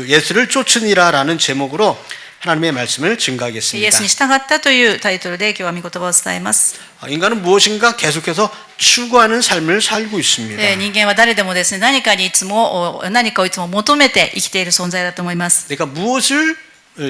예수를 쫓으니라라는 제목으로 하나님의 말씀을 증거하겠습니다. イエスに従ったというタイトルで今日は御言葉を伝えます。 인간은 무엇인가 계속해서 추구하는 삶을 살고 있습니다. 人間は誰でもですね、何かをいつも求めて生きている存在だと思います。 그러니까 무엇을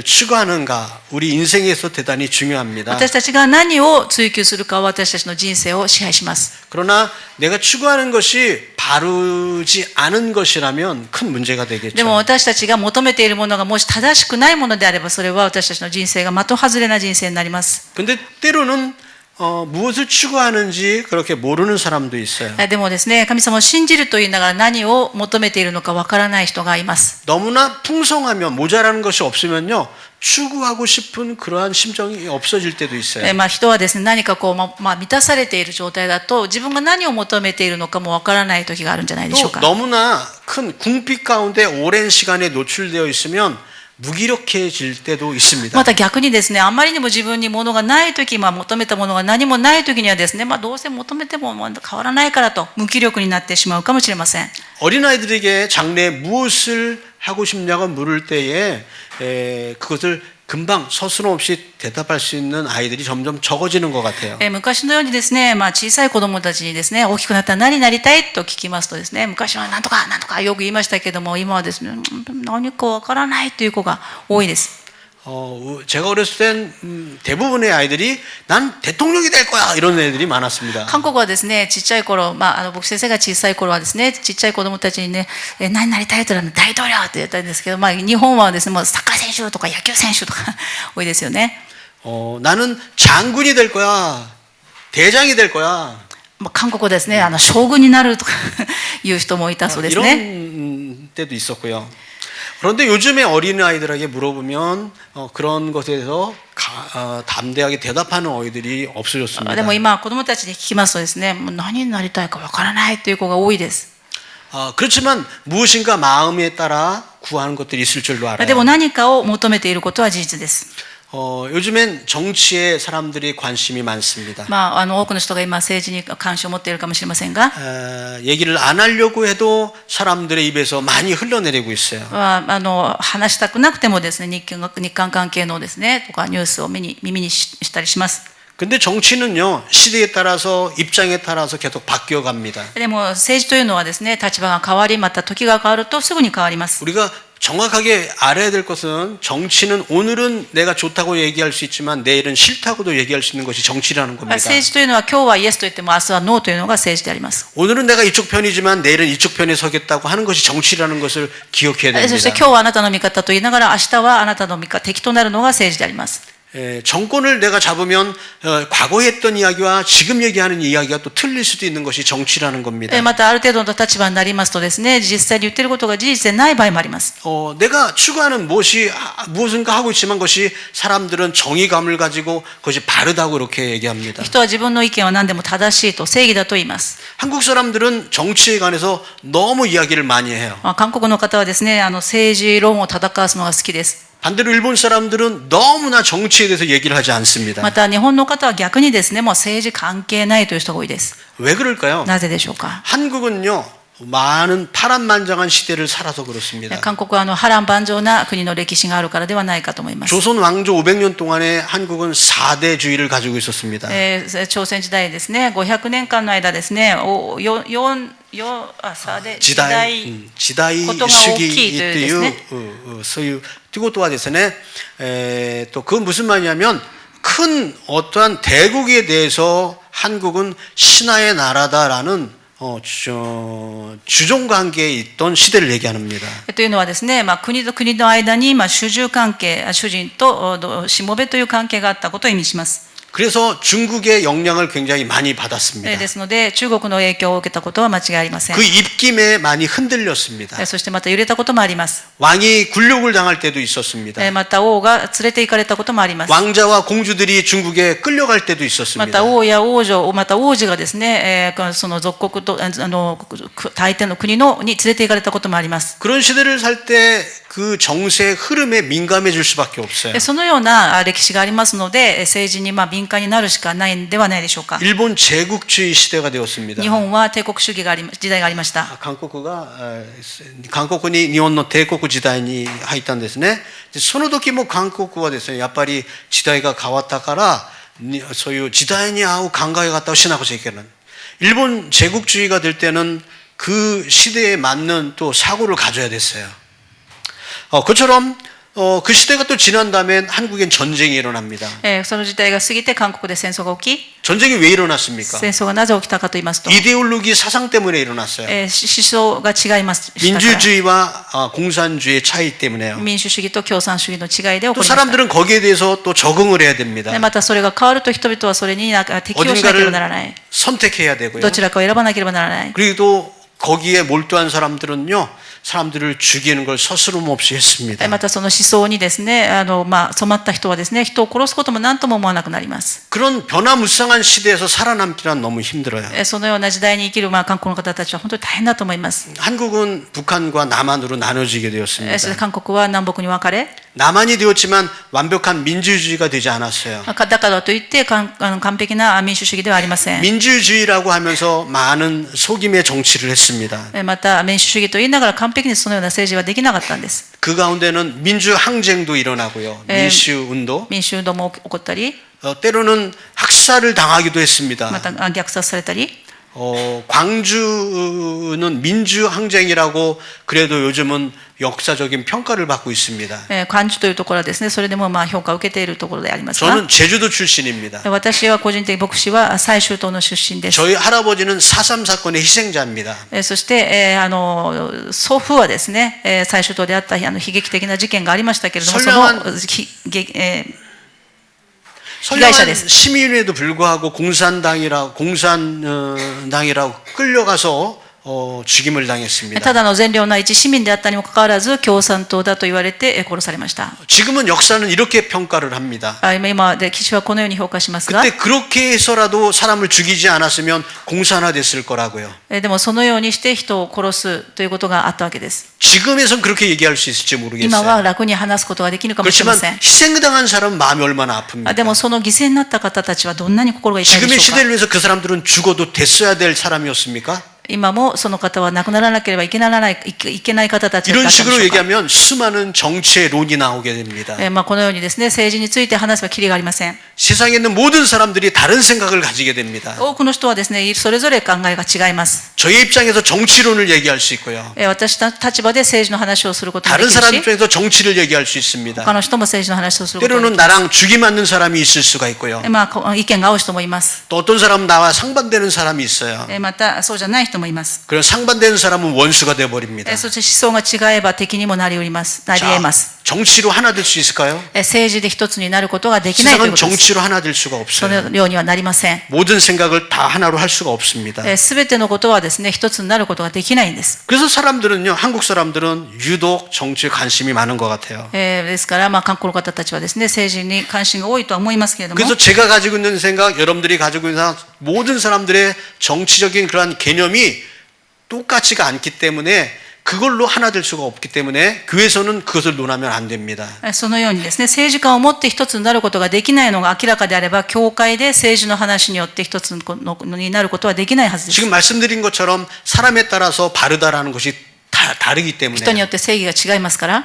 추구하는가 우리 인생에서 대단히 중요합니다. 私たちが何を追求するかは私たちの人生を支配します。 그러나 내가 추구하는 것이 바르지 않은 것이라면 큰 문제가 で 되겠죠. も私たちが求めているものがもし正しくないものであれば、それは私たちの人生が的外れな人生になります。 근데 때로는 무엇을 추구하는지 그렇게 모르는 사람도 있어요. でもですね、神様を信じると言いながら何を求めているのかわからない人がいます。 너무나 풍성하면 모자라는 것이 없으면요 추구하고 싶은 그러한 심정이 없어질 때도 있어요. 人はですね、何か満たされている状態だと自分が何を求めているのかもわからない時があるんじゃないでしょう 또 か。 너무나 큰 궁핍 가운데 오랜 시간에 노출되어 있으면 무기력해질 때도 있습니다. また逆にですね、あまりにも自分に物がない時、求めたものが何もない時にはですね、どうせ求めても変わらないからと無気力になってしまうかもしれません。 어린아이들에게 장래에 무엇을 하고 싶냐고 물을 때에 그것을 금방 서슴없이 대답할 수 있는 아이들이 점점 적어지는 것 같아요. 昔のようにですね、小さい子供たちにですね、大きくなったら何になりたいと聞きますとですね、昔は何とか何とかよく言いましたけども、今はですね、何かわからないという子が多いです。 제가 어렸을 땐 대부분의 아이들이 난 대통령이 될 거야 이런 애들이 많았습니다. 韓国はですね、ちっちゃい頃、僕先生が小さい頃はですね、ちっちゃい子供たちにね、何になりたいと言ったら大統領って言ったんですけど、日本はですね、もうサッカー選手とか野球選手とか多いですよね。 나는 장군이 될 거야, 대장이 될 거야. 韓国はですね、将軍になるとかいう人もいたそうですね。 이런 때도 있었고요. 그런데 요즘에 어린아이들에게 물어보면 그런 것에 대해서 담대하게 대답하는 어이들이 없어졌습니다. でも今子供たちに聞きますとですね、もう何になりたいかわからないという子が多いです。 그렇지만 무엇인가 마음에 따라 구하는 것들이 있을 줄로 알아요. でも何かを求めていることは事実です。 요즘엔 정치에 사람들이 관심이 많습니다. 多くの人が今政治に関心を持っているかもしれませんが、 얘기를 안 하려고 해도 사람들의 입에서 많이 흘러내리고 있어요. 話したくなくてもですね、日韓関係のですねとかニュースを耳にしたりします。 근데 정치는요 시대에 따라서 입장에 따라서 계속 바뀌어 갑니다. でも政治というのはですね、立場が変わり、また時が変わるとすぐに変わります。 우리가 정확하게 알아야 될 것은 정치는 오늘은 내가 좋다고 얘기할 수 있지만 내일은 싫다고도 얘기할 수 있는 것이 정치라는 겁니다. 政治というのは今日はイエスと言っても明日はノーというのが政治であります。 오늘은 내가 이쪽 편이지만 내일은 이쪽 편에 서겠다고 하는 것이 정치라는 것을 기억해야 そして 됩니다. 今日はあなたの味方と言いながら明日はあなたの敵となるのが政治であります。 정권을 내가 잡으면 과거에 했던 이야기와 지금 얘기하는 이야기가 또 틀릴 수도 있는 것이 정치라는 겁니다. またある程度の立場になりますとですね、実際に言っていることが事実でない場合もあります。 내가 추구하는 무엇인가 하고 있지만 것이 사람들은 정의감을 가지고 그것이 바르다고 그렇게 얘기합니다. 人は自分の意見は何でも正しいと正義だと言います。 한국 사람들은 정치에 관해서 너무 이야기를 많이 해요. 韓国の方はですね、政治論を戦わすのが好きです。 반대로 일본 사람들은 너무나 정치에 대해서 얘기를 하지 않습니다. また日本の方は逆にですね、もう政治関係ないという人が多いです。 왜 그럴까요? なぜでしょうか。 한국은요 많은 파란만장한 시대를 살아서 그렇습니다. 韓国は波乱万丈な国の歴史があるからではないかと思います。 조선 왕조 500년 동안에 한국은 4대주의를 가지고 있었습니다. 朝鮮時代ですね、500年間の間ですね、時代ことが大きいというですね。そういうということはですね、또 그 무슨 말이냐면 큰 어떠한 대국에 대해서 한국은 신하의 나라다라는 주종 관계에 있던 시대를 얘기합니다. というのはですね、国と国の間に主従関係、主人としもべという関係があったことを意味します。 그래서 중국의 영향을 굉장히 많이 받았습니다. ですので中国の影響を受けたことは間違いありません。 그 입김에 많이 흔들렸습니다. そしてまた揺れたこともあります。 왕이 굴욕을 당할 때도 있었습니다. また王が連れて行かれたこともあります。 왕자와 공주들이 중국에 끌려갈 때도 ま 있었습니다. た王や王女、また王子がですね、その属国と大抵の国に連れて行かれたこともあります。 그런 시대를 살 때 그 정세의 흐름에 민감해질 수밖에 없어요. そのような歴史がありますので、政治に敏感になるしかないんではないでしょうか。 일본 제국주의 시대가 되었습니다. 日本は帝国主義が時代がありました。 韓国に日本の帝国時代に入ったんですね。でその時も韓国はですね、やっぱり時代が変わったから、そういう時代に合う考え方をしなくちゃいけない。 일본 제국주의가 될 때는 그 시대에 맞는 또 사고를 가져야 됐어요. 그처럼 그 시대가 또 지난 다음에 한국엔 전쟁이 일어납니다. その時代が過ぎて韓国で戦争が起き、 전쟁이 왜 일어났습니까? 戦争がなぜ起きたかと言いますと、 이데올로기 사상 때문에 일어났어요. 思想が違いますしたから。 민주주의와 공산주의의 차이 때문에요. 民主主義と共産主義の違いで起こり 또 ました。 사람들은 거기에 대해서 또 적응을 해야 됩니다. またそれが変わると人々はそれに適応しなければならない。 선택해야 되고요. どちらかを選ばなければならない。 그리고 또 거기에 몰두한 사람들은요, 사람들을 죽이는 걸 서스럼 없이 했습니다. またその思想にですね、染まった人はですね、人を殺すことも何とも思わなくなります。 그런 변화무쌍한 시대에서 살아남기란 너무 힘들어요. そのような時代に生きる韓国の方たちは本当に大変だと思います。 한국은 북한과 남한으로 나눠지게 そして 되었습니다. 韓国は南北に分かれ、 남한이 되었지만 완벽한 민주주의가 되지 않았어요. だからといって完璧な民主主義ではありません。 민주주의라고 하면서 많은 속임의 정치를 했습니다. また民主主義と言いながら完璧にそのような政治はできなかったんです。 그 가운데는 민주항쟁도 일어나고요. 민주운동. 民主運動も起こったり、 때로는 학살을 당하기도 했습니다. また虐殺されたり、 광주는 민주항쟁이라고 그래도 요즘은 역사적인 평가를 받고 있습니다. 関中というところはですね、それでも評価を受けているところでありますが、 저는 제주도 출신입니다. 私は個人的牧師は最州島の出身です。 저희 할아버지는 4.3 사건의 희생자입니다. そして、祖父はですね、最州島であった悲劇的な事件がありましたけれども、その被害者です。 선량한 시민에도 불구하고 공산당이라고 끌려가서 죽임을 당했습니다. ただの善良な一市民であったにもかかわらず共産党だと言われて殺されました。 지금은 역사는 이렇게 평가를 합니다. 今歴史はこのように評価しますが、 그때 그렇게 해서라도 사람을 죽이지 않았으면 공산화됐을 거라고요. でもそのようにして人を殺すということがあったわけです。 지금에선 그렇게 얘기할 수 있을지 今 모르겠어요. は楽に話すことができるかもしれま 그렇지만 せん。 희생당한 사람은 마음이 얼마나 아픕니까? でもその犠牲になった方たちはどんなに心が痛いで 지금의 しょうか。 시대를 위해서 그 사람들은 죽어도 됐어야 될 사람이었습니까? 今もその方は亡くならなければいけない方たちだったん 이런 でしょ 식으로 うか。 얘기하면 수많은 정치의 론이 나오게 됩니다. このようにですね、政治について話せばきりがありません。 세상에 있는 모든 사람들이 다른 생각을 가지게 됩니다. 多くの人はですね、それぞれ考えが違います。 저의 입장에서 정치론을 얘기할 수 있고요. 私の立場で政治の話をすることもで 다른 き 사람 るし、 입장에서 정치를 얘기할 수 있습니다. 他の人も政治の話をすることもで 때로는 きま 나랑 죽이 맞는 사람이 있을 수가 있고요. す。意見が合う人もいます。 또 어떤 사람은 나와 상반되는 사람이 있어요. またそうじゃない人もいます。 그래서 상반되는 사람은 원수가 되어버립니다. そして思想が違えば敵にもなり得ます。정치로 하나 될 수 있을까요? 政治で一つになることができないという 세상은 ことです。 정치로 하나 될 수가 そ 없어요. のようにはなりません。 모든 생각을 다 하나로 할 수가 없습니다. すべてのことはですね、一つになることができないんです。 그래서 사람들은요, 한국 사람들은 유독 정치에 관심이 많은 것 같아요. ですから、韓国の方たちはですね、政治に関心が多いとは思いますけれども、 그래서 제가 가지고 있는 생각, 여러분들이 가지고 있는 생각, 모든 사람들의 정치적인 그러한 개념이 똑같지가 않기 때문에 그걸로 하나 될 수가 없기 때문에 교회에서는 그것을 논하면 안 됩니다. そのようにですね、政治家をもって一つになることができないのが明らかであれば、教会で政治の話によって一つになることはできないはずです。 지금 말씀드린 것처럼 사람에 따라서 바르다라는 것이 다르기 때문에 人によって正義が違いますから、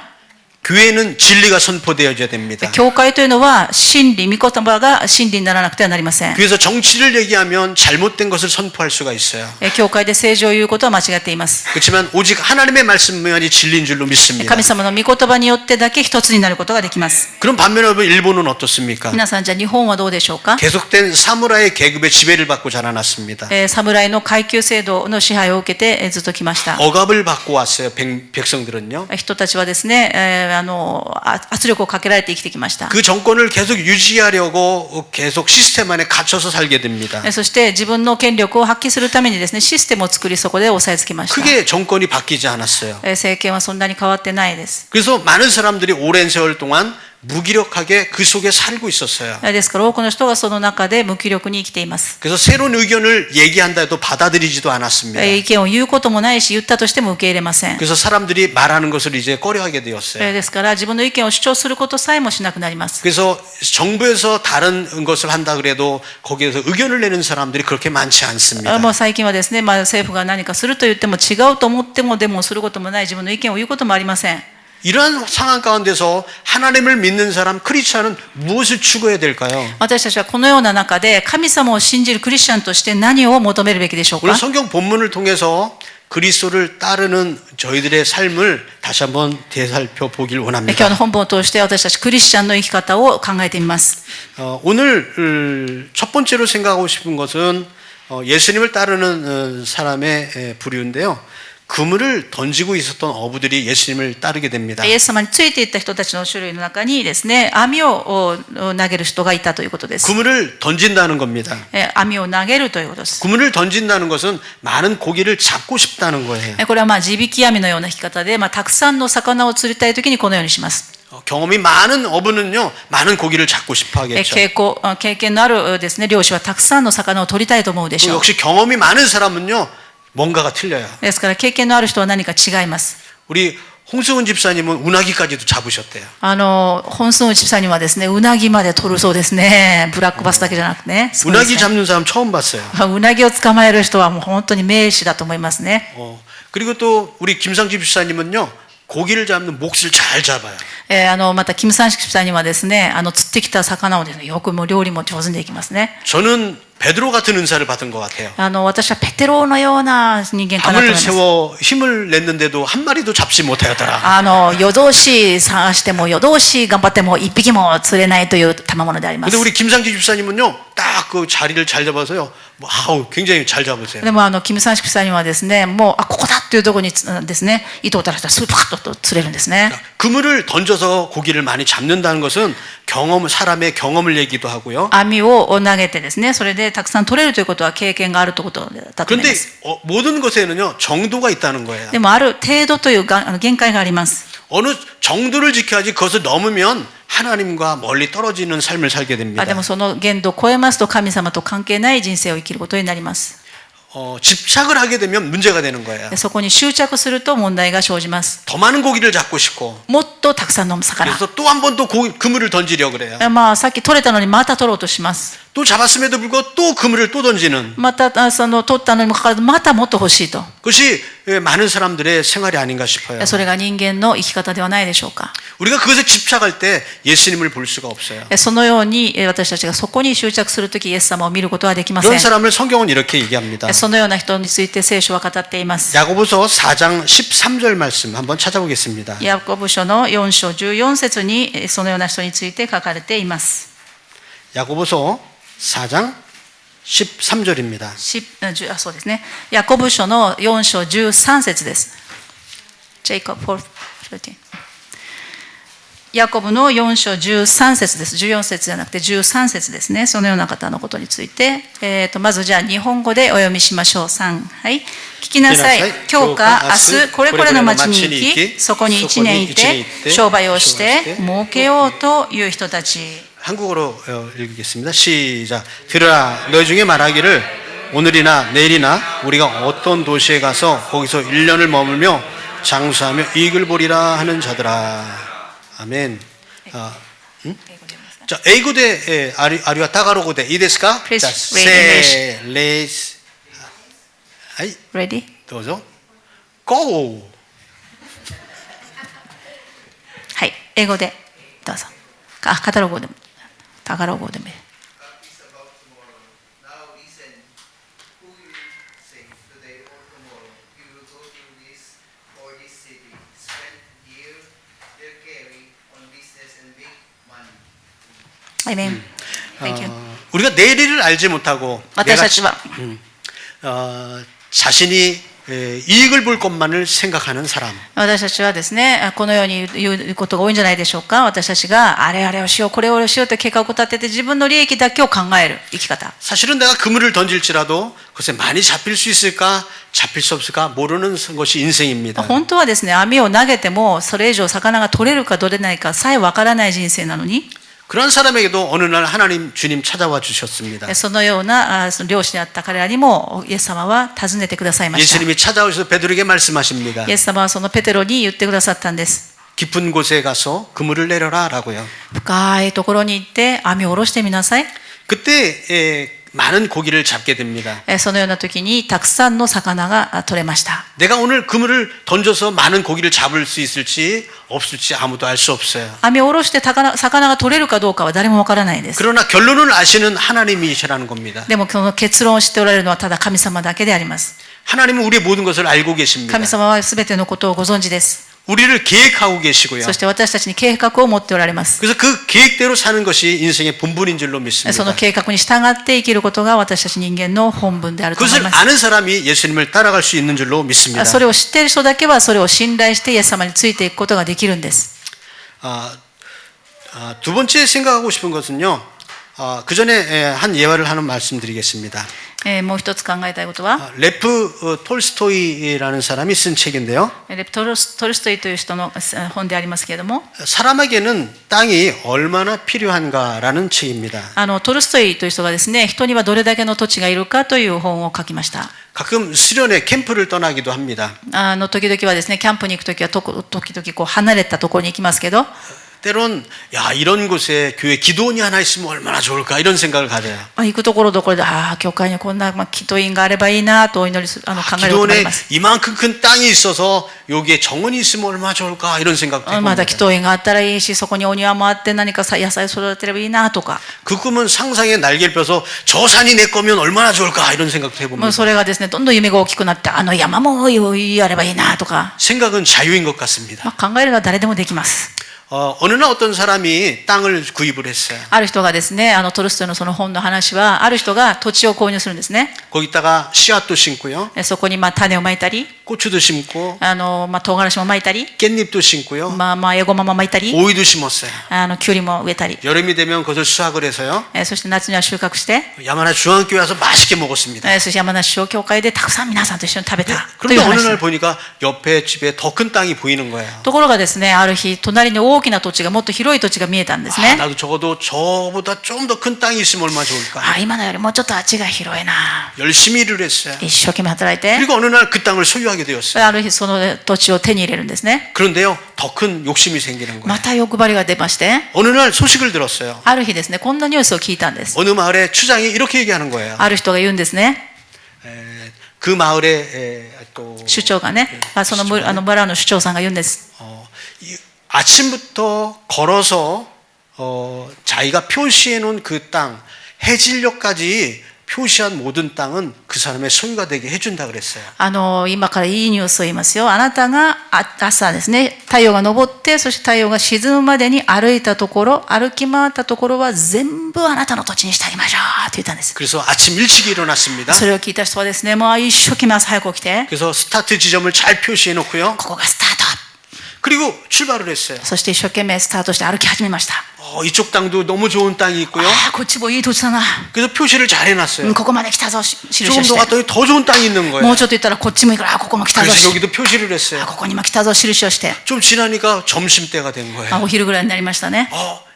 교회는 진리가 선포되어야 됩니다. 教会というのは真理、御言葉が真理にならなくてはなりません。 그래서 정치를 얘기하면 잘못된 것을 선포할 수가 있어요. 教会で政治を言うことは間違っています。 그렇지만 오직 하나님의 말씀만이 진리인 줄로 믿습니다. 神様の御言葉によってだけ一つになることができます。 그럼 반면에 여러분 일본은 어떻습니까? 皆さん、じゃあ日本はどうでしょうか。 계속된 사무라이 계급의 지배를 받고 자라났습니다. 侍の階級制度の支配を受けてずっと来ました。 억압을 받고 왔어요. 백성들은요. 人たちはですね、圧力をかけられて生きてきました。 그 정권을 계속 유지하려고 계속 시스템 안에 갇혀서 살게 됩니다. そして自分の権力を発揮するためにですね、システムを作りそこで押さえつけました。 크게 정권이 바뀌지 않았어요. 政権はそんなに変わってないです。 그래서 많은 사람들이 오랜 세월 동안 무기력하게 그 속에 살고 있었어요. ですから多くの人がその中で無気力に生きています。 그래서 새로운 의견을 얘기한다 해도 받아들이지도 않았습니다. 意見を言うこともないし、言ったとしても受け入れません。 그래서 사람들이 말하는 것을 이제 꺼려하게 되었어요. ですから自分の意見を主張することさえもしなくなります。 그래서 정부에서 다른 것을 한다 그래도 거기에서 의견을 내는 사람들이 그렇게 많지 않습니다. もう最近はですね、政府が何かすると言っても違うと思ってもデモをすることもない、自分の意見を言うこともありません。 이러한 상황 가운데서 하나님을 믿는 사람 크리스찬은 무엇을 추구해야 될까요? 私たちはこのような中で神様を信じるクリスチャンとして何を求めるべきでしょうか？ 오늘 성경 본문을 통해서 그리스도를 따르는 저희들의 삶을 다시 한번 되살펴 보길 今日 원합니다. の本文を通して私たちクリスチャンの生き方を考えてみます。 오늘 첫 번째로 생각하고 싶은 것은 예수님을 따르는 사람의 부류인데요. 그물을 던지고 있었던 어부들이 예수님을 따르게 됩니다. イエス様についていった人たちの種類の中にですね、網を投げる人がいたということです。 그물을 던진다는 겁니다. 網を投げるということです。 그물을 던진다는 것은 많은 고기를 잡고 싶다는 거예요. これは地引き網のような引き方で、たくさんの魚を釣りたいときにこのようにします。 경험이 많은 어부는요, 많은 고기를 잡고 싶어 하겠죠. 経験のあるですね、漁師はたくさんの魚を取りたいと思うでしょう。 역시 경험이 많은 사람은요, 뭔가가 틀려요. ですから経験のある人は何か違います。 우리 홍승훈 집사님은 운하기까지도 잡으셨대요. 本村内さんにはですね、うなぎまで取るそうですね。ブラックバスだけじゃなくね。운하기 잡는 사람 처음 봤어요. うなぎを捕まえる人はもう本当に名士だと思いますね。 그리고 또 우리 김상집 집사님은요, 고기를 잡는 몫을 잘 잡아요. またキム・サンシクさんにはですね、釣ってきた魚をですね、よくもう料理も上手にできますね。 저는 베드로 같은 은사를 받은 것 같아요. 私はペテロのような人間かなと思い 밤을 ます。 세워 힘을 냈는데도 한 마리도 잡지 못하였더라. 夜通し探しても夜通し頑張っても一匹も釣れないという賜物でありま 근데 す。 우리 김상집 집사님은요, 딱 그 자리를 잘 잡아서요, 아우 굉장히 잘 잡으세요. でもキム・サンシクさんにはですね、もうここだっていうところにですね、糸を垂らしたらスーパーッと釣れるんですね。 그물을 던져서 고기를 많이 잡는다는 것은 사람의 경험을 얘기도 하고요. 網を投げてですね、それでたくさん取れるということは経験があるということだと思い 그런데 ます。 모든 것에는요, 정도가 있다는 거예요. でもある程度という限界があります。 어느 정도를 지켜야지 그것을 넘으면 하나님과 멀리 떨어지는 삶을 살게 됩니다. でもその限度を超えますと神様と関係ない人生を生きることになります。 집착을 하게 되면 문제가 되는 거예요. そこに執着すると問題が生じます。 더 많은 고기를 잡고 싶고 もっとたくさんの魚。 그래서 또 한 번 또 그물을 던지려고 그래요. さっき取れたのにまた取ろうとします。 또 잡았음에도 불구하고 또 그물을 또 던지는 また取ったのにもかかわらずまたもっと欲しいと。 그것이 많은 사람들의 생활이 아닌가 싶어요. それが人間の生き方ではないでしょうか。 우리가 그것에 집착할 때 예수님을 볼 수가 없어요. そのように私たちがそこに執着するときイエス様を見ることはできませ 그런 ん。 사람을 성경은 이렇게 얘기합니다. そのような人について聖書は語っています。 야고보서 4장 13절 말씀 한번 찾아보겠습니다. ヤコブ書の4章14節にそのような人について書かれています。 야고보서 4장 13절입니다. そうですね。ヤコブ書の4章13節です。ヤコブの4章13節です。14節じゃなくて13節ですね。そのような方のことについて、まずじゃあ日本語でお読みしましょう。3、はい。聞きなさい。今日か明日これこれの町に行き、そこに1年いて商売をして儲けようという人たち。 한국어로 읽겠습니다. 시작. 들으라 너희 중에 말하기를 오늘이나 내일이나 우리가 어떤 도시에 가서 거기서 1년을 머물며 장수하며 이익을 보리라 하는 자들아. 아멘. 자, 에이고대 아리와 타가로고대 이데스까? Please 자, read 레이스. 하이. Ready? どうぞ. Go. はい。英語でどうぞ。カタログでも。タガログでもいい。 Now listen, who will say today or tomorrow you will go to this or this city, spend their carry on business and make money. Amen. Thank you. 우리가 내일을 알지 못하고 私たちは 자신이 이익을 볼 것만을 생각하는 사람. 私たちはですね、このように言うことが多いんじゃないでしょうか。私たちがあれあれをしよう、これをしようと計画を立てて自分の利益だけを考える生き方。 사실은 내가 그물을 던질지라도 그것에 많이 잡힐 수 있을까 잡힐 수 없을까 모르는 것이 인생입니다. 本当はですね、網を投げてもそれ以上魚が取れるか取れないかさえわからない人生なのに、 그런 사람에게도 어느 날 하나님 주님 찾아와 주셨습니다. そのようなその漁師であった彼らにもイエス様は尋ねてくださいました。 예수님이 찾아오셔서 베드로에게 말씀하십니다. イエス様はそのペテロに言ってくださったんです。 깊은 곳에 가서 그물을 내려라라고요. 深いところに行って網を下ろしてみなさい。 그때 많은 고기를 잡게 됩니다. そのような時にたくさんの魚が取れました。 내가 오늘 그물을 던져서 많은 고기를 잡을 수 있을지 없을지 아무도 알 수 없어요. 網を下ろして魚が取れるかどうかは誰もわからないです。 그러나 결론을 아시는 하나님이시라는 겁니다. でもその結論を知っておられるのはただ神様だけであります。 하나님은 우리의 모든 것을 알고 계십니다. 神様はすべてのことをご存知です。 우리를 계획하고 계시고요. そして私たちに計画を持っておられます。 그래서 그 계획대로 사는 것이 인생의 본분인 줄로 そ 믿습니다. の計画に従って生きることが私たち人間の本分であると思い 그것을 ます。 아는 사람이 예수님을 따라갈 수 있는 줄로 믿습니다. それを知っている人だけはそれを信頼してイエス様についていくことができるんです。 두 번째 생각하고 싶은 것은요. 그 전에 한 예화를 하나 말씀드리겠습니다. もう一つ考えたいことは、 레프 톨스토이라는 사람이 쓴 책인데요. トルストイという人の本でありますけれども、 사람에게는 땅이 얼마나 필요한가라는 책입니다. トルストイという人がですね、人にはどれだけの土地がいるかという本を書きました。 가끔 수련회 캠프를 떠나기도 합니다. 時々はですね、キャンプに行くときは時々こう離れたところに行きますけど、 때론 야 이런 곳에 교회 기도원이 하나 있으면 얼마나 좋을까 이런 생각을 가져요. 行くところどころで教会にこんな祈祷員があればいいなとお祈りする考えることがあり 기도원에 ます。 이만큼 큰 땅이 있어서 여기에 정원이 있으면 얼마나 좋을까 이런 생각도 まだ 해봅니다. 祈祷員があったらいいし、そこにお庭もあって何か野菜を育てればいいなとか、 그 꿈은 상상의 날개를 펴서 저 산이 내 거면 얼마나 좋을까 이런 생각도 もう 해봅니다. それがですね、どんどん夢が大きくなって山もやればいいなとか、 생각은 자유인 것 같습니다. 考えるのは誰でもできます。 어느 날 어떤 사람이 땅을 구입을 했어요. ある人がですね、トルストイのその本の話は、ある人が土地を購入するんですね。 거기다가 씨앗도 심고요. そこに種をまいたり、 고추도 심고 唐辛子もまいたり、 깻잎도 심고요. エゴマもまいたり、 오이도 심었어요. キュウリも植えたり、 여름이 되면 그것을 수확을 해서요. そして夏には収穫して、 야마나 중앙교회 와서 맛있게 먹었습니다. そして山梨小教会でたくさん皆さんと一緒に食べたとい 그런데 う 어느 話。 날 보니까 옆에 집에 더 큰 땅이 보이는 거예요. ところがですね、ある日隣に大きな土地がもっと広い土地が見えたんです 아, ね。 나도 적어도 저보다 좀 더 큰 땅이 있으면 얼마나 좋을까. 今のよりもうちょっとあっちが広いな。 열심히 일을 했어요. 一生懸命働いて、 그리고 어느 날 그 땅을 소유하게 되었어요. ある日その土地を手に入れるんですね。 그런데요, 더 큰 욕심이 생기는 거예요. また欲張りが出まして、 어느 날 소식을 들었어요. ある日ですね、こんなニュースを聞いたんです。 어느 마을에 추장이 이렇게 얘기하는 거예요. ある人が言うんですね。 그 마을에 또 首長がね、その村の首長さんが言うんです。 아침부터 걸어서 자기가 표시해 놓은 그 땅, 해질녘까지 표시한 모든 땅은 그 사람의 소유가 되게 해준다 그랬어요. 今からいいニュースを言いますよ。あなたが朝ですね、太陽が昇って、そして太陽が沈むまでに歩いたところ、歩き回ったところは全部あなたの土地にしてあげましょうって言ったんです。 그래서 아침 일찍 일어났습니다. それを聞いた人はですね、もう一生懸命朝早く起きて、 그래서 스타트 지점을 잘 표시해 놓고요. ここがスタート。 그리고 출발을 했어요. そして一生懸命スタートして歩き始めました。 이쪽 땅도 너무 좋은 땅이 있고요. こっちもいい土地だな。 그래서 표시를 잘 해놨어요. ここまで来たぞ、印を 조금 し 더 て。 갔더니 더 좋은 땅이 있는 も 거예요. うちょっと行ったらこっちもいいから、ここも来たぞ。 그래서 여기도 표시를 했어요. ここにも来たぞ、印をして。 좀 지나니까 점심때가 된 거예요. お昼ぐらいになりましたね。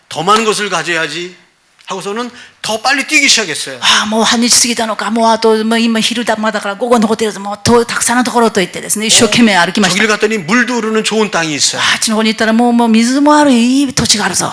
더 많은 것을 가져야지 하고서는 더 빨리 뛰기 시작했어요. もう半日過ぎたのか、もう今昼だから午後残ってるぞ、もうたくさんのところと言ってですね、一生懸命歩きまし 저길 た。 갔더니 물도 흐르는 좋은 땅이 있어요. あっちの方に行ったらもう水もあるいい土地があるぞ。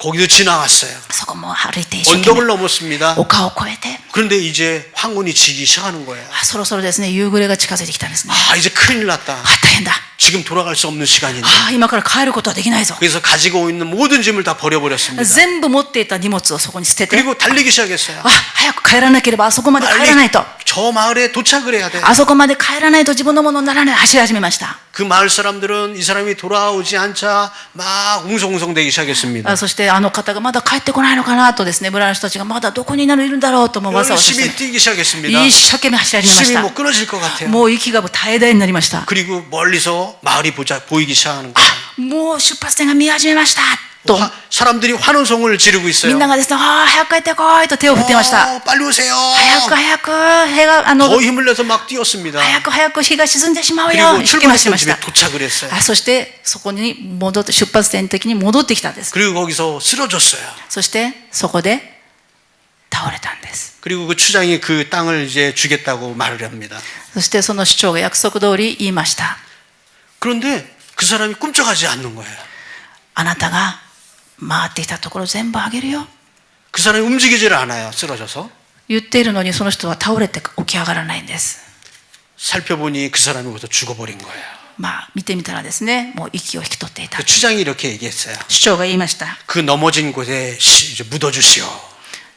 거기도 지나갔어요. そこも歩いて一生懸 언덕을 命 넘었습니다. 丘を越えて、 그런데 이제 황혼이 지기 시작하는 거예요. そろそろですね、夕暮れが近づいてきたんですね。 이제 큰일 났다. 大変だ。 지금 돌아갈 수 없는 시간인데. 今から帰ることはできないぞ。 그래서 가지고 있는 모든 짐을 다 버려버렸습니다. 全部持っていた荷物をそこに捨てて、 그리고 달리기 시작했어요. 早く帰らなければあそこまで帰らないと。 저 마을에 도착을 해야 돼. あそこまで帰らないと自分のものにならない。走り始めました。그 마을 사람들은 이 사람이 돌아오지 않자 막 웅성웅성대기 시작했습니다. そしてあの方がまだ帰ってこないのかなとですね、村の人たちがまだどこにいるんだろうともわざわざし 열심히 て 뛰기 시작했습니다. 一生懸命走りまし 숨이 た。 못 끊어질 것 같아요. もう息が絶え絶えになりました。 그리고 멀리서 마을이 보이기 시작하는 거예요. もう出発点が見始めましたと、 사람들이 환호성을 지르고 み 있어요. んながですね、早く帰ってこいと手を振っていました。 빨리 오세요. 早く早く、日が더 힘을 내서 막 뛰었습니다. 早く早く日が沈んでしまう 그리고 よ。一生懸命走り 출발했던 まし 집에 た。 도착을 했어요. そしてそこに戻って出発点的に戻ってきたんです。 그리고 거기서 쓰러졌어요. そしてそこで倒れたんです。 그리고 그 추장이 그 땅을 이제 주겠다고 말을 합니다. そしてその市長が約束通り言いました。 그런데 그 사람이 꿈쩍하지 않는 거예요. あなたが回ってきたところ全部あげるよ。 그 사람이 움직이질 않아요. 쓰러져서. 言っているのにその人は倒れて起き上がらないんです。 살펴보니 그 사람이 거기서 죽어버린 거예요. 見てみたらですね、もう息を引き取っていた。 그 추장이 이렇게 얘기했어요. 市長が言いました。 그 넘어진 곳에 이제 묻어주시오.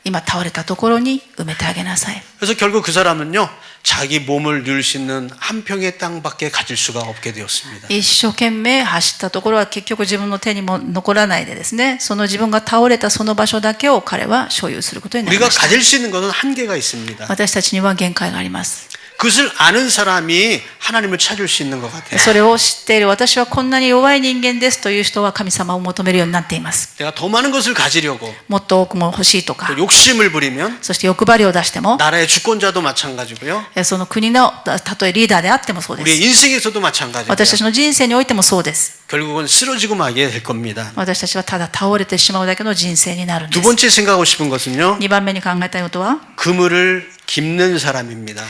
今倒れたところに埋めてあげなさい。 그래서 결국 그 사람은요, 자기 몸을 누릴 수 있는 한 평의 땅밖에 가질 수가 없게 되었습니다. 一生懸命走ったところは結局自分の手にも残らないでですね、その自分が倒れたその場所だけを彼は所有することになり 우리가 ました。 가질 수 있는 것은 한계가 있습니다. 私たちには限界があります。 그것을 아는 사람이 하나님을 찾을 수 있는 것 같아요. それを知っている私はこんなに弱い人間ですという人は神様を求めるようになっています。 내가 더 많은 것을 가지려고 もっと多くも欲しいとか 또 、 욕심을 부리면 そして欲張りを出しても、 나라의 주권자도 마찬가지고요. その国のたとえリーダーであってもそうで 우리의 す。 인생에서도 마찬가지고요. 私たちの人生においてもそうです。 결국은 쓰러지고 마게 될 겁니다. 私たちはただ倒れてしまうだけの人生になるんで 두 す。 번째 생각하고 싶은 것은요. 2番目に考えたいことは、 그물을 깁는 사람입니다.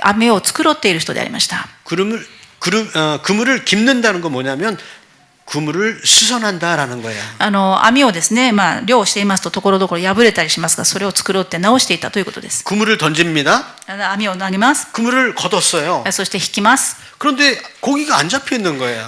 網を作ろっている人でありました。 그물을 깁는다는 건 뭐냐면 그물을 수선한다라는 거예요. 網をですね、漁をしていますとところどころ破れたりしますが、それを作ろうって直していたということです。 그물을 던집니다. 網を投げます。 그물을 걷었어요. そして引きます。 그런데 고기가 안 잡혀 있는 거예요.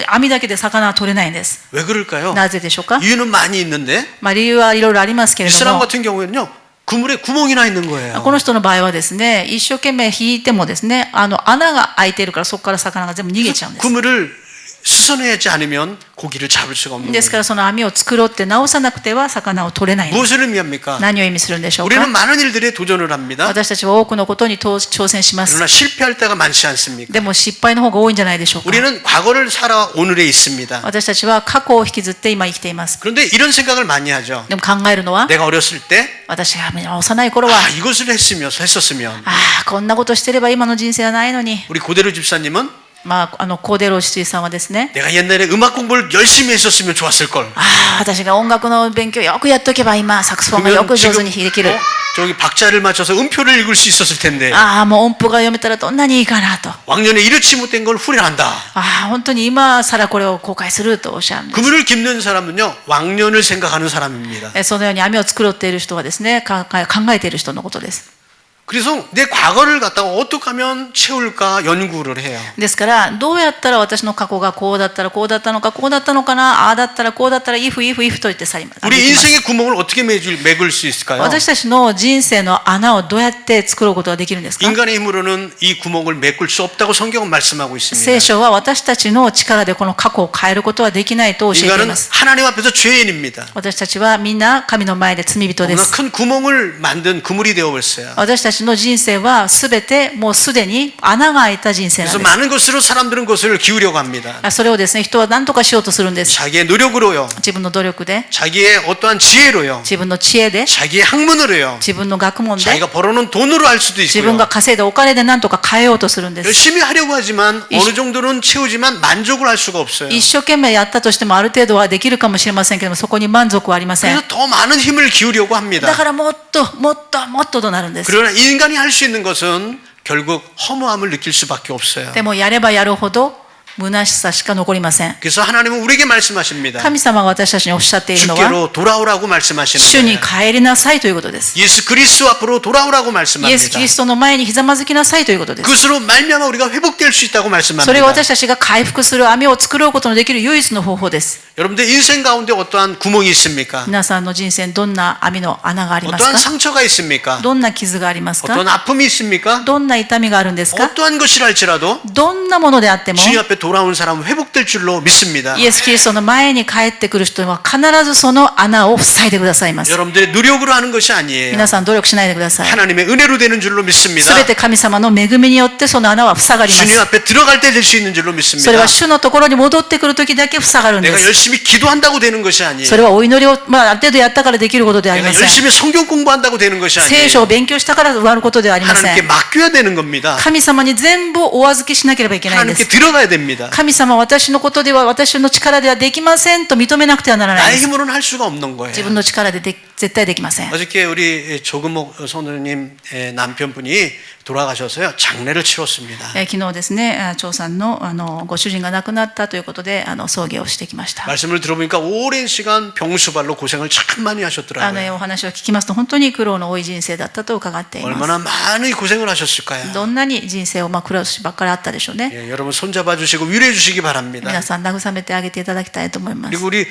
網だけで魚は取れないんです。 왜 그럴까요? なぜでしょうか。 이유는 많이 있는데 理由はいろいろありますけれ 이 ど 사람 も、 같은 경우에는요. 그물에 구멍이 나 있는 거예요. この人の場合はですね、一生懸命引いてもですね、穴が開いているからそこから魚が全部逃げちゃうんです。 그물을 수선하지 않으면 고기를 잡을 수가 없는 ですか 거예요. らその網を作ろうって直さなくては魚を取れないんです。 무엇을 의미합니까? 何を意味するんでしょう 우리는 か。 많은 일들에 도전을 합니다. 私たちは多くのことに挑戦します。 그러나 실패할 때가 많지 않습니까? でも失敗の方が多いんじゃないでしょうか。 우리는 과거를 살아 오늘에 있습니다. 私たちは過去を引きずって今生きています。 그런데 이런 생각을 많이 하죠. でも考えるのは、 내가 어렸을 때 私が幼い頃は、 이것을 했었으면 こんなことしてれば今の人生はないのに。 우리 고대로 집사님은 コーデロシツさんはですね、 내가 옛날에 음악 공부를 열심히 했었으면 좋았을 걸. 私が音楽の勉強をよくやっとけば今サクスフォンがよく上手にできる。 저기 박자를 맞춰서 음표를 읽을 수 있었을 텐데 もう音符が読めたらどんなにいいかなと。 왕년에 이렇지 못된 걸 후회한다. 本当に今更これを後悔するとおっしゃるんです。 그물을 깁는 사람은요 왕년을 생각하는 사람입니다. そのように網を作ろうっている人はですね、考えている人のことです。 그래서 내 과거를 갖다가 어떻게 하면 채울까 연구를 해요. ですからどうやったら私の過去がこうだったらこうだったのかこうだったのかな、ああだったらこうだったらifと言って去ります。 우리 인생의 구멍을 어떻게 매글 수 있을까요? 私たちの人生の穴をどうやって作ることができるんですか。 인간의 힘으로는 이 구멍을 메꿀 수 없다고 성경은 말씀하고 있습니다. 聖書は私たちの力でこの過去を変えることはできないと教えてい 인간은 ます。 하나님 앞에서 죄인입니다. 私たちはみんな神の前で罪人で 너무나 す。 큰 구멍을 만든 그물이 되어버렸어요. 私たちの人生はすべてもうすでに穴が開いた人生な 그래서 んです。 많은 것으로 사람들은 그것을 기우려고 합니다. それをですね、人は何とかしようとするんです。 자기의 노력으로요. 自分の努力で、 자기의 어떠한 지혜로요. 自分の知恵で、 자기의 학문으로요. 自分の学問で、 자기가 벌어놓은 돈으로 할 수도 自分 있고요. が稼いだお金で何とか変えようとするんです。 열심히 하려고 하지만 어느 정도는 채우지만 만족을 할 수가 없어요. 一生懸命やったとしてもある程度はできるかもしれませんけども、そこに満足はありません。 그래서 더 많은 힘을 기우려고 だ 합니다. からもっともっともっととなるんです。 그러나 인간이 할 수 있는 것은 결국 허무함을 느낄 수밖에 없어요. でもやればやるほど虚しさしか残りません。 그래서 하나님은 우리에게 말씀하십니다. 神様が私たちにおっしゃっているのは、 주께로 돌아오라고 말씀하시는 主に 거예요. 帰りなさいということです。 예수 그리스도 앞으로 돌아오라고 イエス・キ 말씀합니다. リストの前にひざまずきなさいということです。 그것으로 말미암아 우리가 회복될 수 있다고 それが 말씀합니다. 私たちが回復する網を作ろうことのできる唯一の方法です。 여러분들 인생 가운데 어떠한 구멍이 있습니까? 皆さんの人生にどんな網の穴があります 어떠한 か？ 상처가 있습니까? どんな傷がありますか？ 어떠한 아픔이 있습니까? どんな痛みがあるんですか？ 어떠한 것이랄지라도 どんなものであっても 주님 앞에 돌아오는 사람은 회복될 줄로 믿습니다. イエス・キリストの前に帰ってくる人は必ずその穴を塞いでくださいます。 여러분들의 노력으로 하는 것이 아니에요. 皆さん努力しないでください。 하나님의 은혜로 되는 줄로 믿습니다. すべて神様の恵みによってその穴は塞がりま 주님 す。 앞에 들어갈 때 될 수 있는 줄로 それ 믿습니다. は主のところに戻ってくるときだけ塞がるんで 내가 す。 열심히 기도한다고 되는 것이 아니에요. それはお祈りを、ある程度やったからできることではあり 내가 ません。 열심히 성경 공부한다고 되는 것이 聖書 아니에요. を勉強したから終わることではありませ 하나님께 ん。 맡겨야 되는 겁니다. 神様に全部お預けしなければいけないんで 하나님께 す。 들어가야 됩니다. 神様は私のことでは、私の力ではできませんと認めなくてはならないん 나의 です。 힘으로는 할 수가 없는 거예요. 自分の力で絶対できません。 어저께 우리 조금목 선우님 남편분이 돌아가셔서요 장례를 치렀습니다. 昨日ですね、張さんのご主人が亡くなったということで葬儀をしてきました。 말씀을 들어보니까 오랜 시간 병수발로 고생을 참 많이 お 하셨더라고요. 話を聞きますと本当に苦労の多い人生だったと伺っていま 얼마나 많이 고생을 하셨을까요? す。どんなに人生を苦労しばっかりあったでしょうね。 예, 여러분 손잡아 주시고 위로해 주시기 바랍니다. 皆さん慰めてあげていただきたいと思います。 그리고 우리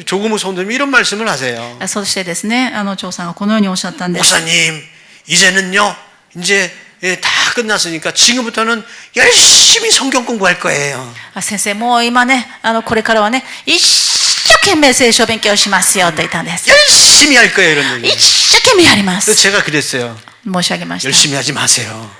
조금목 선생님이 이런 말씀을 하세요. そしてですね、張さんがこのようにおっしゃったんです。 목사님 이제는요 이제 다 끝났으니까 지금부터는 열심히 성경 공부할 거예요. 先生、もう今ね、これからはね、一生懸命聖書を勉強しますよと言ったんです。 열심히 할 거예요 이런 얘기. 一生懸命やりま 그래서 す。 제가 그랬어요. 申し上げました。 열심히 하지 마세요.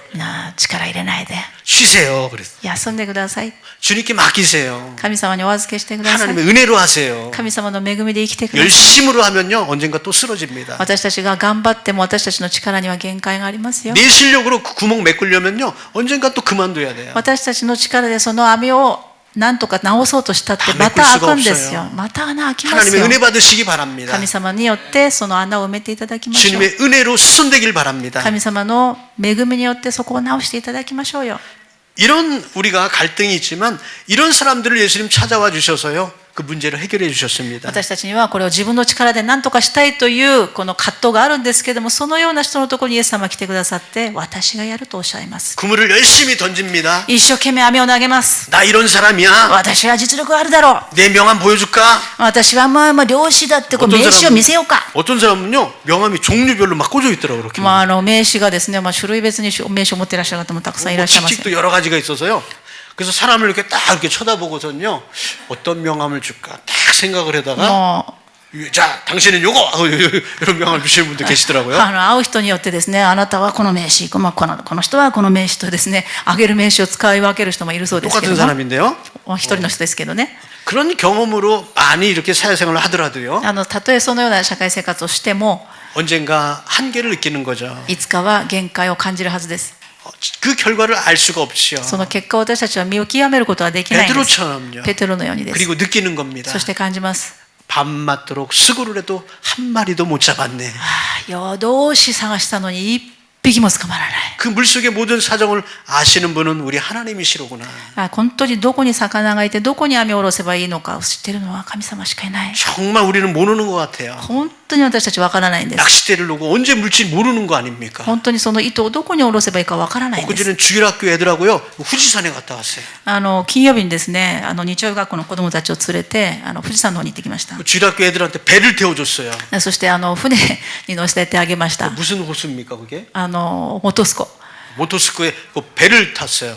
力入れないで。 쉬세요. 그랬어요. 休んでください。 주님께 맡기세요. 神様にお預けしてください。 하나님의 은혜로 하세요. 神様の恵みで生きてください。 열심으로 하면요 언젠가 또 쓰러집니다. 私たちが頑張っても私たちの力には限界がありますよ。 내 실력으로 그 구멍 메꾸려면요 언젠가 또 그만둬야 돼요. 私たちの力でその網を何とか直そうとしたってまた開くんですよ。また穴開きます 하나님의 よ。 은혜 받으시기 바랍니다. 神様によってその穴を埋めていただきましょう。 주님의 은혜로 수선되길 바랍니다. 神様の恵みによってそこを直していただきましょうよ。 이런 우리가 갈등이 있지만 이런 사람들을 예수님 찾아와 주셔서요 그 문제를 해결해 주셨습니다. 私たちにはこれを自分の力で何とかしたいというこの葛藤があるんですけれども、そのような人のところにイエス様が来てくださって、私がやるとおっしゃいます。 그물을 열심히 던집니다. 一生懸命網を投げます。 나 이런 사람이야. 私は実力あるだろう。 내 명함 보여줄까? 私はまあ漁師だってこう名刺を見せようか。 어떤 사람은요 명함이 종류별로 막 꽂혀 있더라고요. 그렇게. 名刺がですね、種類別に名刺を持っていらっしゃる方もたくさんいらっしゃいます。 직책도 여러 가지가 있어서요. 그래서 사람을 이렇게 딱 이렇게 쳐다보고서는요 어떤 명함을 줄까 딱 생각을 하다가 자 당신은 요거 하고 이런 명함을 주시는 분들 계시더라고요. 会う人によってですね、あなたはこの名刺、この人はこの名刺とですね、あげる名刺を使い分ける人もいるそうですけど 똑같은 も、 사람인데요. 一人の人ですけどね。 그런 경험으로 많이 이렇게 사회생활을 하더라도요. たとえそのような社会生活をしても、 언젠가 한계를 느끼는 거죠. いつかは限界を感じるはずです。 그 결과를 알 수가 없지요. その結果を私たちは見極めることはできないんです。 베드로처럼요. ペテロのようにです。 그리고 느끼는 겁니다. そして感じます。 밤맞도록 수고를 해도 한 마리도 못 잡았네. 夜通し探したのに一匹も捕まらない。 그 물속의 모든 사정을 아시는 분은 우리 하나님이시로구나. 本当にどこに魚がいてどこに網を下ろせばいいのかを知っているのは神様しかいない。 정말 우리는 모르는 것 같아요. 本当に私たちわからないんです。 낚싯대를 놓고 언제 물지 모르는 거 아닙니까? 本当にその糸をどこに下ろせばいいかわからないんです。 그전에는 주일학교 애들하고요 후지산에 갔다 왔어요. 金曜日にですね、日曜学校の子どもたちを連れて富士山の方に行ってきました。 주일학교 애들한테 배를 태워줬어요. そして船に乗せてあげました。 무슨 호수입니까 그게? 元栖湖。 모토스코에 그 배를 탔어요.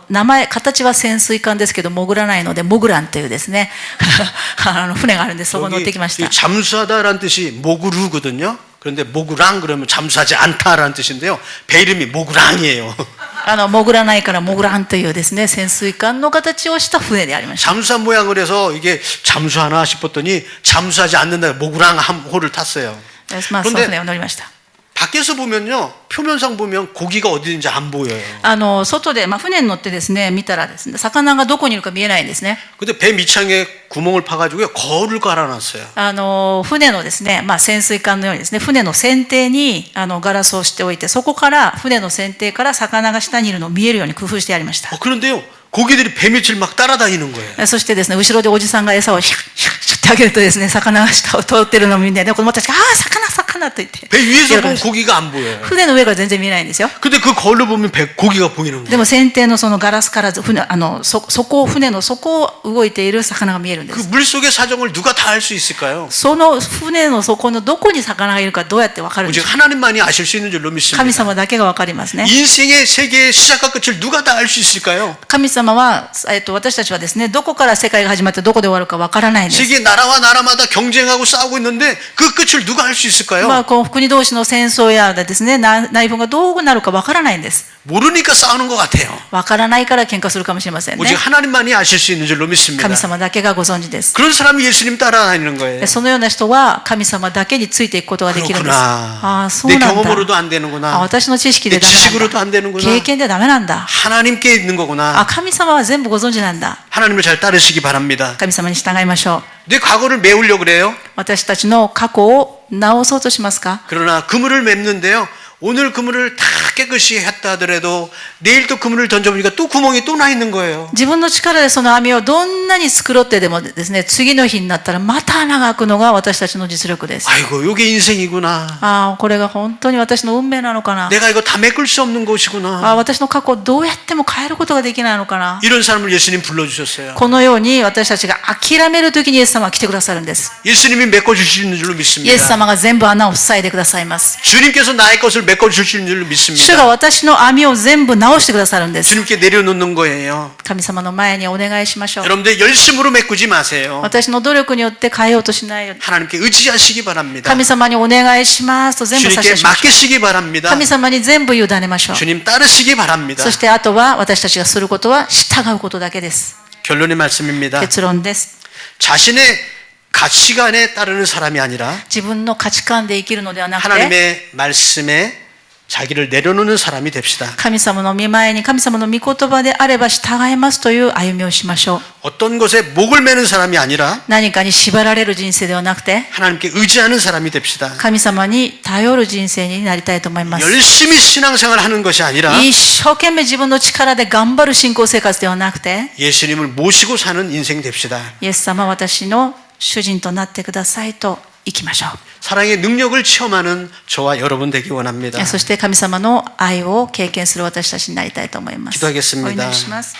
名前、形は潜水艦ですけど潜らないのでモグランというですね船があるんでそこに乗ってきました。 잠수하다라는 뜻이 모그루거든요. 그런데 모그랑 그러면 잠수하지 않다라는 뜻인데요. 배 이름이 모그랑이에요. 潜らないからモグランというですね潜水艦の形をした船でありました。 잠수한 모양을 해서 이게 잠수하나 싶었더니 잠수하지 않는다 모그랑 한 호를 탔어요. その船を乗りました。 밖에서 보면요 표면상 보면 고기가 어디든지 안 보여요. 外で、船に乗ってですね見たらですね魚がどこにいるか見えないんですね。 근데 배 밑창에 구멍을 파가지고요 거울을 깔아놨어요. 船のですね、潜水艦のようにですね船の船底にガラスをしておいてそこから船の船底から魚が下にいるのを見えるように工夫してありました。 그런데요 고기들이 배 밑을 막 따라다니는 거예요. そしてですね後ろでおじさんが餌をシュッシュッシュッってあげるとですね、魚が下を通ってるのを見て、子供たちが、ああ、魚、魚と言って。 배 위에서 보면 고기가 안 보여요. 船の上から全然見えないんですよ。 근데 그 거울로 보면 고기가 보이는 で 거예요. も船底のそのガラスから船の底を動いている魚が見えるんで 그 す。 물속의 사정을 누가 다 알 수 있을까요? その船の底のどこに魚がいるかどうやってわかるんで 오직 すか。 하나님만이 아실 수 있는 줄로 神 믿습니다. 様だけがわかりますね。 인생의 세계의 시작과 끝을 누가 다 알 수 있을까요? 神様は、私たちはですね、どこから世界が始まってどこで終わるかわからないんです。 세계 나라와 나라마다 경쟁하고 싸우고 있는데 그 끝을 누가 알 수 있을까요? こう国同士の戦争やですね、内紛がどうなるかわからないんです。 모르니까 싸우는 것 같아요. わからないから喧嘩するかもしれません 오직 ね。 하나님만이 아실 수 있는 줄로 믿습니다. 神様だけがご存知です。 그런 사람이 예수님 따라다니는 거예요. そのような人は神様だけについていくことができるんです。あ 그렇구나. あ、そう 내 なんだ。 경험으로도 안 あ、 되는구나. 私の知識 내 でダメなん 지식으로도 안 だ。 되는구나. 経験でダメなんだ。 하나님께 있는 あ、 거구나. 神様は全部ご存知なんだ。 하나님을 잘 따르시기 바랍니다. 神様に従いましょう。 내 과거를 메우려고 그래요. 私たちの過去を直そうとしますか。 그러나 그물을 맺는데요. 오늘 그물을 다 깨끗이 했다 하더라도 내일 또 그물을 던져보니까 또 구멍이 또 나 있는 거예요. 自分の力でその網をどんなに繕ってでもですね、次の日になったらまた穴が開くのが私たちの実力です。 아이고 이게 인생이구나. ああ、これが本当に私の運命なのかな。 내가 이거 다 메꿀 수 없는 あ 것이구나. あ、私の過去をどうやっても変えることができないのかな。 이런 사람을 예수님 불러주셨어요. このように私たちが諦めるときにイエス様は来てくださるんです。 예수님이 메꿔주시는 줄로 イエ 믿습니다. ス様が全部穴を塞いでくださいます。 주님께서 나의 것을 메꿔주시는 줄로 主 믿습니다. が私の網を全部直してくださるんです。 주님께 내려놓는 거예요. 神様の前にお願いしましょう。 여러분들 열심으로 메꾸지 마세요. 私の努力によって変えようとしないように。 하나님께 의지하시기 바랍니다. 神様にお願いしますと全部差し出 주님께 しましょう。 맡기시기 바랍니다. 神様に全部委ねましょう。 주님 따르시기 바랍니다. そしてあとは私たちがすることは従うことだけです。 결론의 말씀입니다. 結論です。 자신의 가치관에 따르는 사람이 아니라 自分の価値観で生きるのではなくて、 하나님의 말씀에 자기를 내려놓는 사람이 됩시다. 神様の御前に神様の御言葉であれば従いますという歩みをしましょう。 어떤 것에 목을 매는 사람이 아니라 何かに縛られる人生ではなくて、 하나님께 의지하는 사람이 됩시다. 神様に頼る人生になりたいと思います。 열심히 신앙생활 하는 것이 아니라 一生懸命自分の力で頑張る信仰生活ではなくて、 예수님을 모시고 사는 인생 됩시다. イエス様、私の主人となってくださいと生きましょう。 사랑의 능력을 체험하는 저와 여러분 되기 원합니다. そして神様の愛を経験する私たちになりたいと思います。 기도하겠습니다. お祈りします。